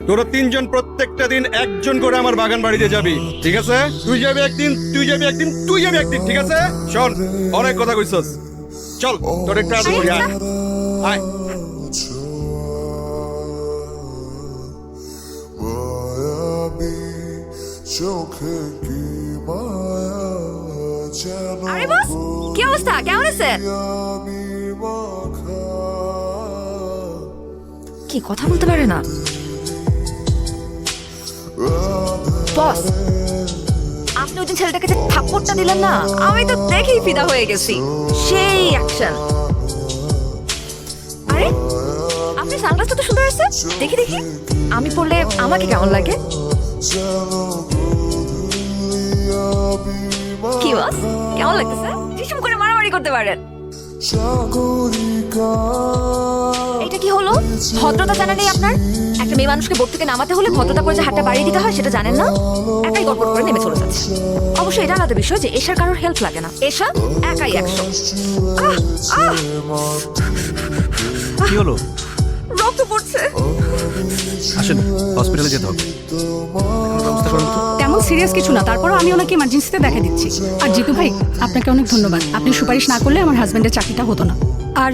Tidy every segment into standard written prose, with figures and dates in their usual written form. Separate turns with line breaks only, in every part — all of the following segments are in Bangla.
তোরা তিনজন প্রত্যেকটা দিন একজন করে আমার বাগান বাড়িতে যাবি, ঠিক আছে? তুই যাবি একদিন, তুই যাবি একদিন, তুই যাবি একদিন, ঠিক আছে? শোন, অনেক কথা কইছস, চল তোর একটু আদর করি। আয় আয়।
আরে বস, কি অবস্থা? কেমন আছেন? কি কথা বলতে পারে না বস? আপনি ওই দিন ছেলেটাকে যে থাপ্পড়টা দিলেন না, আমি তো দেখেই ফিদা হয়ে গেছি। সেই অ্যাকশন। আরে আপনি সানগ্লাসটা তো সুন্দর আছে, দেখি দেখি আমি পরলে আমাকে কেমন লাগে? কি বস, কেমন লাগতেছে? টিসুম করে মারামারি করতে পারেন। এটা কি হলো? ভদ্রতা জানা নেই আপনার? একটা মেয়ে মানুষকে বোট থেকে নামাতে হলে ভদ্রতা করে যে হাতটা বাড়িয়ে দিতে হয় সেটা জানেন না? একাই গড়বড় করে নেমে চলে যাচ্ছে। অবশ্য এটা আলাদা বিষয় যে এশার কারোর হেল্প লাগে না, এশা একাই 100।
কি হলো?
রক্ত পড়ছে।
আসেন, হসপিটালে যেতে হবে।
তেমন সিরিয়াস কিছু না, তারপরও আমি ওনাকে ইমার্জেন্সিতে দেখা দিচ্ছি। আর জিতু ভাই, আপনাকে অনেক ধন্যবাদ। আপনি সুপারিশ না করলে আমার হাজবেন্ডের চাকরিটা হতো না। আর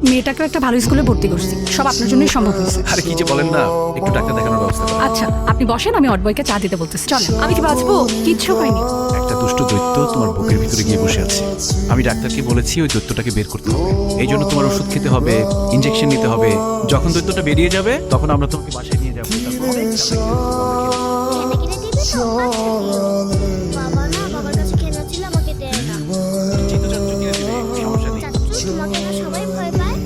মেয়েটাকেও একটা ভালো স্কুলে ভর্তি করছি, সব আপনার জন্যই সম্ভব হয়েছে।
আরে কি যে বলেন না, একটু ডাক্তার দেখানোর ব্যবস্থা করুন।
আচ্ছা আপনি বসেন, আমি অটবয়কে চা দিতে বলতেছি। চলেন।
আমি কি বাঁচবো?
কিচ্ছু হয়নি।
একটা দুষ্ট দৈত্য তোমার বুকের ভিতরে গিয়ে বসে আছে। আমি ডাক্তারকে বলেছি ওই দৈত্যটাকে বের করতে হবে। এই জন্য তোমার ওষুধ খেতে হবে, ইনজেকশন নিতে হবে। যখন দৈত্যটা বেরিয়ে যাবে তখন আমরা তোমাকে বাসায় নিয়ে যাবো। তারপর অনেক
বাবা না, বাবার কাছে খেলনা ছিল, আমাকে দেয় না।
চিত্ত চাচ্চু কিনে দিবে, সমস্যা নেই।
চাচ্চু, তোমাকে না সবাই ভয় পায়,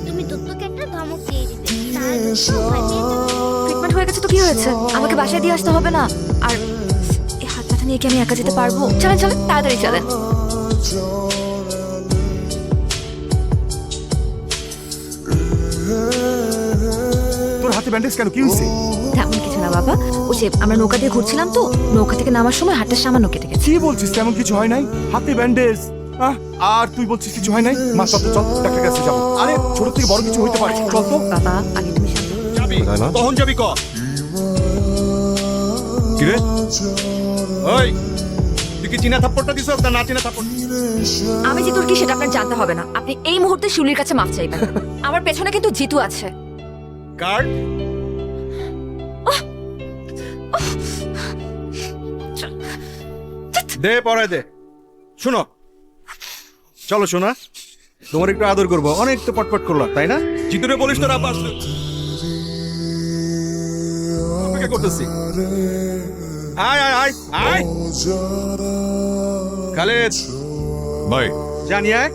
তুমি দুত্তুকে একটা ধমক দিয়ে দিবে, তার দুত্তু ভয় পেয়ে যাবে।
ট্রিটমেন্ট হয়ে গেছে তো কি হয়েছে? আমাকে বাসায় দিয়ে আসতে হবে না। আর এই হাত ব্যথা নিয়ে কি আমি একা যেতে পারবো? চলেন চলেন, তাড়াতাড়ি চলেন।
তোর হাতে ব্যান্ডেজ কেন? কি হয়েছে?
তেমন কিছু না বাবা, ও যে আমরা নৌকা দিয়ে ঘুরছিলাম তো, নৌকা থেকে নামার সময় হাতটা সামান্য কেটে গেছে।
কি বলছিস? তেমন কিছু হয় নাই, হাতে ব্যান্ডেজ। আর তুই বলছিস কিছু হয় নাই? মা চল তো, চল ডাক্তার কাছে যাবো। আরে ছোট থেকে বড় কিছু হইতে পারে, চল তো।
বাবা আগে তুমি শান্ত হও।
যাবি কখন যাবি ক?
কি রে?
ওই তুই কি চীনা থাপ্পড়টা দিছস না না চীনা থাপ্পড়?
আমি জিতুর কি সেটা আপনার জানতে হবে না। আপনি এই মুহূর্তে শিউলির কাছে মাফ চাইবেন। আমার পেছনে কিন্তু জিতু আছে।
কার্ড দে, পরে দে। শোনো, চলো শোনা, তোমার একটু আদর করবো। অনেক তো পটপট করলো, তাই না? জিতুরে বলিস তোর আব্বা আসলে অপেক্ষা করতেছি। আয় আয় আয় আয় খালেদ
ভাই
জানি আয়।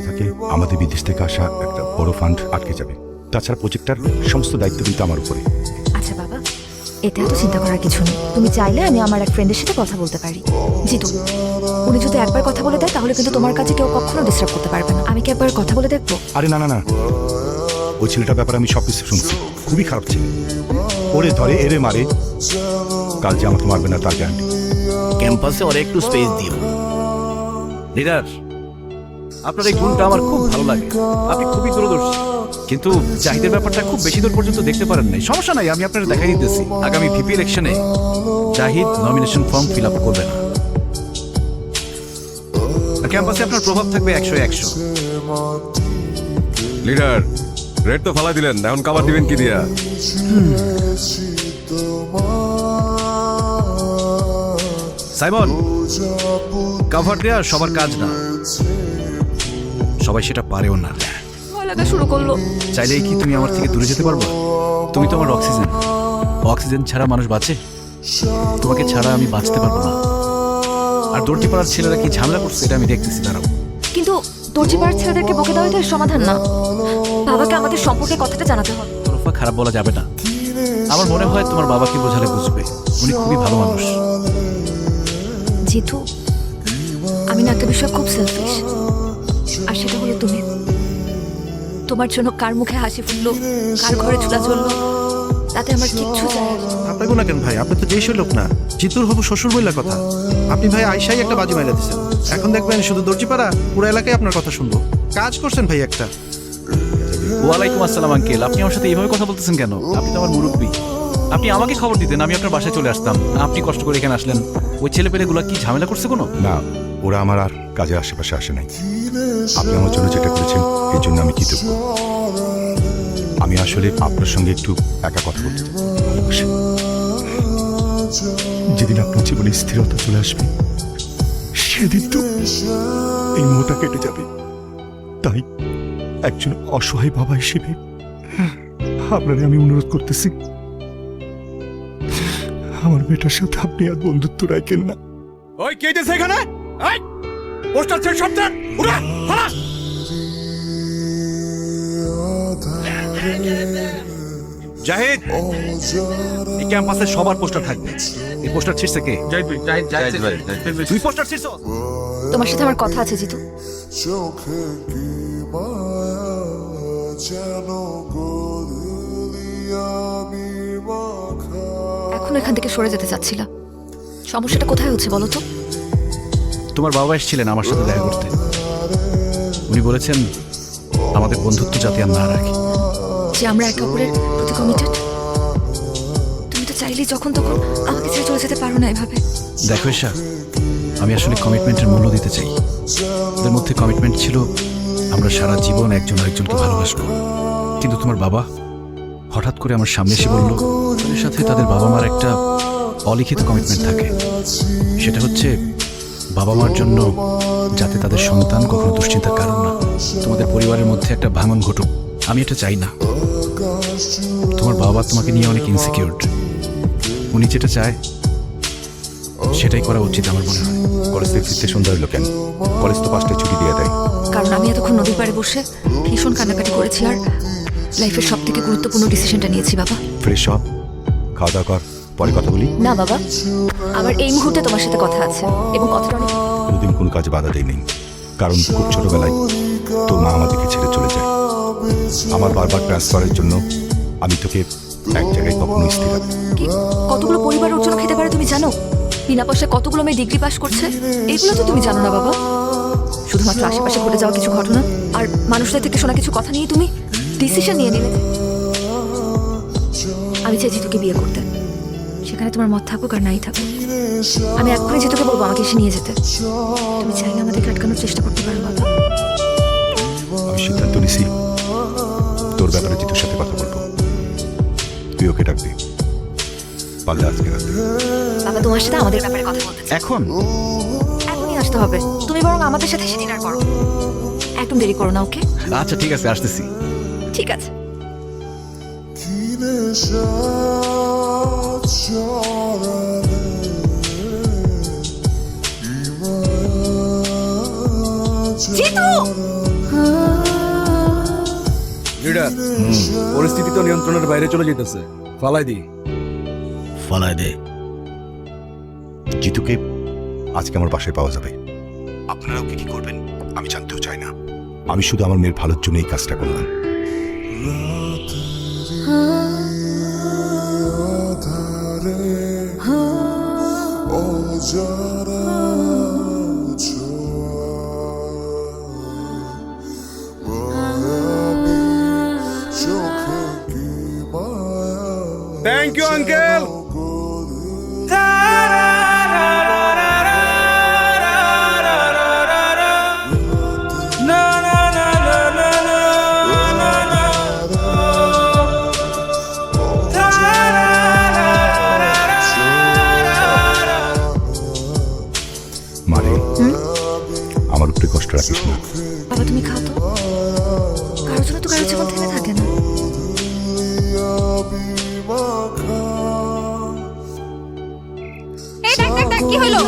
থাকে আমাদের বিদেশ থেকে আসা একটা বড় ফান্ড আটকে যাবে। তাছাড়া প্রজেক্টটার সমস্ত দায়িত্ব কিন্তু আমার উপরে।
আচ্ছা বাবা, এতে এত চিন্তা করার কিছু নেই। তুমি চাইলে আমি আমার এক ফ্রেন্ডের সাথে কথা বলতে পারি। জিতু, উনি যদি একবার কথা বলে দেয় তাহলে কিন্তু তোমার কাছে কেউ কখনো ডিস্টার্ব করতে পারবে না। আমি কি একবার কথা বলে দেখবো?
আরে না না না, ওই ছেলেটার ব্যাপারে আমি সব কিছু শুনছি। খুবই খারাপ ছেলে, ওরে ধরে এরে মারে। কাল যে আমাকে মারবে না তার গ্যারান্টি।
ক্যাম্পাসে ওর একটু স্পেস দিও। লিডার, আপনার এই গুণটা আমার খুব ভালো লাগে। আপনি খুবই দূরদর্শী, কিন্তু জাহিদের ব্যাপারটা খুব বেশি দূর পর্যন্ত দেখতে পারেন নাই। সমস্যা নাই, আমি আপনার দেখাই দিতেছি। আগামী ভিপি ইলেকশনে Zahid nomination form fill up করবে না। আর ক্যাম্পাসে আপনার প্রভাব থাকবে 100-100।
লিডার, রেড তো ফালা দিলেন, এখন কাভার দিবেন কি দিয়া?
সাইমন, কাভার দেওয়া সবার কাজ না, সবাই সেটা পারেও না।
ভয় লাগা শুরু করলো।
চাইলেই কি তুমি আমার থেকে দূরে যেতে পারবা? তুমি তো আমার অক্সিজেন। অক্সিজেন ছাড়া মানুষ বাঁচে? তোমাকে ছাড়া আমি বাঁচতে পারবো না। আর দর্জি পাড়ার ছেলেরা কি ঝামেলা করছে এটা আমি দেখতেছি, দাঁড়াও।
কিন্তু দর্জি পাড়ার ছেলেদেরকে বকে দেওয়া এটার সমাধান না। বাবাকে আমাদের সম্পর্কে কথাটা জানাতে হবে।
তোরফা খারাপ বলা যাবে না। আমার মনে হয় তোমার বাবাকে বোঝালে বুঝবে, উনি খুবই ভালো মানুষ।
জিতু, আমি না একটা বিষয় খুব সেলফিশ, আর সেটা হলো তুমি। তোমার জন্য কার মুখে হাসি ফুটলো, কার ঘরে চুলা জ্বললো তাতে আমার কিচ্ছু যায় আসে না।
আপনাকে না কেন ভাই, আপনি তো যেই লোক না, জিতুর হবু শ্বশুর বইলা কথা। আপনি ভাই আইসাই একটা বাজি মাইরা দিচ্ছেন। এখন দেখবেন শুধু দর্জিপাড়া পুরো এলাকায় আপনার কথা শুনবো। কাজ করছেন ভাই একটা।
ওয়ালাইকুম আসসালাম আঙ্কেল, আপনি আমার সাথে এইভাবে কথা বলতেছেন কেন? আপনি তো আমার মুরব্বী। আপনি আমাকে খবর দিতেন, আমি আপনার বাসায় চলে আসতাম। আপনি কষ্ট করে এখানে আসলেন। ওই ছেলেপেলেগুলো কি ঝামেলা করছে কোনো?
না, ওরা আমার আর কাজের আশেপাশে আসে নাই। আপনি আমার জন্য যেটা করেছেন এর জন্য আমি কৃতজ্ঞ। আমি আসলে আপনার সঙ্গে একটু একা কথা বলতে চাই। ভালোবাসি। যেদিন আপনার জীবনে স্থিরতা চলে আসবে সেদিন তো এই মোহটা কেটে যাবে। তাই একজন অসহায় বাবা হিসেবে আপনারে আমি অনুরোধ করতেছি, আমার মেয়েটার সাথে আপনি আর বন্ধুত্ব রাখেন না।
ওই কে দিয়েছে এখানে? এই পোস্টার ছেড়ে সব ছেড়ে উড়া ফালা।
জাহিদ, এই ক্যাম্পাসে সবার পোস্টার থাকবে। এই পোস্টার ছিঁড়ছে কে? তুই পোস্টার ছিঁড়ছ?
তোমার সাথে আমার কথা আছে জিতু। এখন এখান থেকে সরে যেতে চাচ্ছিলাম। সমস্যাটা কোথায় হচ্ছে বলো তো?
তোমার বাবা এসেছিলেন আমার সাথে দেখা করতে। উনি বলেছেন আমাদের বন্ধুত্ব যাতে আর না রাখি।
যে আমরা একে অপরের প্রতি কমিটেড। তুমি তো চাইলেই যখন তখন আমাকে ছেড়ে চলে যেতে পারো না এভাবে।
দেখো ঈশা, আমি আসলে কমিটমেন্টের মূল্য দিতে চাই। ওদের মধ্যে কমিটমেন্ট ছিল আমরা সারা জীবন একজন আরেকজনকে ভালোবাসবো। কিন্তু তোমার বাবা হঠাৎ করে আমার সামনে এসে বলল তাদের সাথে তাদের বাবা মার একটা অলিখিত কমিটমেন্ট থাকে। সেটা হচ্ছে বাবা মার জন্য যাতে তাদের সন্তান কখনো দুশ্চিন্তার কারণ না। তোমাদের পরিবারের মধ্যে একটা ভাঙন ঘটুক, আমি এটা চাই না। তোমার বাবা তোমাকে নিয়ে অনেক ইনসিকিউরড। উনি যেটা চায় সেটাই করা উচিত আমার মনে হয়।
কলেজ থেকে ফিরতে সন্ধ্যা হলো কেন? কলেজ তো 5টায় ছুটি দিয়ে দেয়।
কারণ আমি এতক্ষণ নদীর পাড়ে বসে ভীষণ কান্নাকাটি করেছি আর লাইফের সব থেকে গুরুত্বপূর্ণ ডিসিশনটা নিয়েছি বাবা।
ফ্রেশ হ, খাওয়া দাওয়া কর, পরে কথা বলি।
না বাবা, আমার এই মুহূর্তে তোমার সাথে কথা আছে এবং কথাটা অনেক।
কোনোদিন কোনো কাজে বাধা দেয়নি, কারণ খুব ছোটবেলায় তোর মা আমাদেরকে ছেড়ে চলে যায়। আমার বারবার ট্রান্সফারের জন্য আমি তোকে এক জায়গায় কখনো স্থির রাখি।
কি কতগুলো পরিবার ওর জন্য খেতে পারে তুমি জানো? বিনা পয়সায় কতগুলো মেয়ে ডিগ্রি পাস করছে, এগুলো তো তুমি জানো না বাবা। শুধুমাত্র আশেপাশে ঘটে যাওয়া কিছু ঘটনা আর মানুষদের থেকে শোনা কিছু কথা নিয়ে তুমি ডিসিশন নিয়ে নিলে। আমি চাই জিতুকে বিয়ে করতে, সেখানে তোমার মত থাকুক আর নাই থাকুক। আমি এক্ষুনি জিতুকে বলবো আমাকে এসে নিয়ে যেতে। তুমি চাইলে আমাদেরকে আটকানোর চেষ্টা করতে পারো বাবা।
আমি সিদ্ধান্ত নিছি, তোর ব্যাপারে জিতুর সাথে কথা বলবো। তুই ওকে ডাকবি, পারলে আজকে রাতে।
বাবা তোমার সাথে আমাদের ব্যাপারে কথা বলতে চাই।
এখন
এখনই আসতে হবে। তুমি বরং আমাদের সাথে এসে ডিনার করো। একদম দেরি করো না, ওকে?
আচ্ছা ঠিক আছে, আসতেছি।
ঠিক আছে। জিতু!
লিডার, পরিস্থিতি তো নিয়ন্ত্রণের বাইরে চলে যেতেছে। ফালাই দি।
ফালাই দে।
জিতুকে আজকে আমার বাসায় পাওয়া যাবে। আপনারা ওকে কি করবেন আমি জানতেও চাই না। আমি শুধু আমার মেয়ের ভালোর জন্য এই কাজটা করলাম।
Thank you uncle.
মানে আমার উপরে কষ্ট রাখিস না।
বাবা তুমি খাও তো, কারোর জন্য তো কারোর জীবন থেমে থাকে না।
কি হলো?